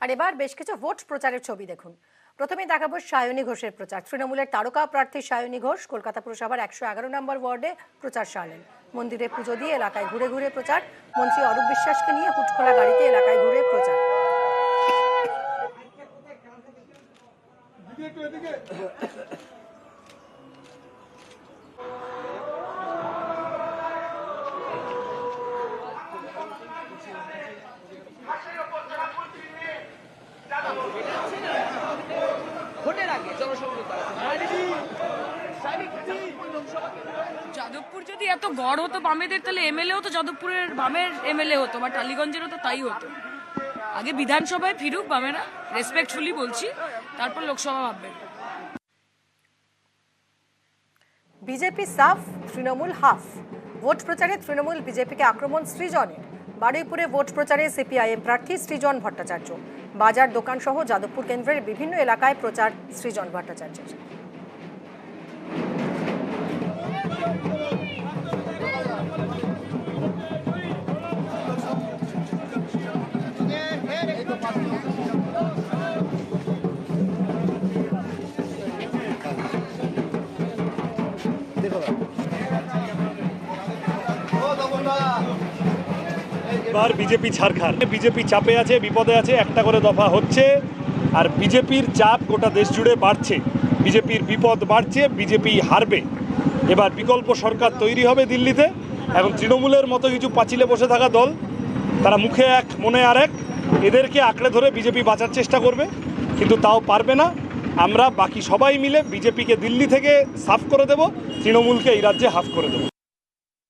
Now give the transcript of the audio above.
আর এবার বেশ কিছু ভোট প্রচারের ছবি দেখুন। প্রথমে দেখাবো সায়নী ঘোষের প্রচার। তৃণমূলের তারকা প্রার্থী সায়নী ঘোষ কলকাতা পুরসভার 111 নম্বর ওয়ার্ডে প্রচার সারলেন। মন্দিরে পুজো দিয়ে এলাকায় ঘুরে ঘুরে প্রচার। মন্ত্রী অরূপ বিশ্বাসকে নিয়ে হুটখোলা গাড়িতে এলাকায় ঘুরে প্রচার। যাদবপুর যদি এত গড় হতো বামেদের, তাহলে এমএলএ হতো যাদবপুরের বামের এমএলএ হতো, বা টালিগঞ্জেরও তো তাই হতো। আগে বিধানসভায় ফিরুক বামেরা, রেসপেক্টফুলি বলছি, তারপর লোকসভা ভাববেন। বিজেপি সাফ, তৃণমূল হাফ। ভোট প্রচারে তৃণমূল বিজেপিকে আক্রমণ সৃজনের। বারুইপুরে ভোট প্রচারে সিপিআইএম প্রার্থী সৃজন ভট্টাচার্য। বাজার দোকান সহ যাদবপুর কেন্দ্রের বিভিন্ন এলাকায় প্রচার সৃজন ভট্টাচার্যের। এবার বিজেপি ছাড়খার, বিজেপি চাপে আছে, বিপদে আছে, একটা করে দফা হচ্ছে। আর বিজেপির চাপ গোটা দেশ জুড়ে বাড়ছে, বিজেপির বিপদ বাড়ছে, বিজেপি হারবে। এবার বিকল্প সরকার তৈরি হবে দিল্লিতে, এবং তৃণমূলের মতো কিছু পাঁচিলে বসে থাকা দল, তারা মুখে এক মনে আরেক, এদেরকে আঁকড়ে ধরে বিজেপি বাঁচার চেষ্টা করবে, কিন্তু তাও পারবে না। আমরা বাকি সবাই মিলে বিজেপিকে দিল্লি থেকে সাফ করে দেব, তৃণমূলকে এই রাজ্যে হাফ করে দেব।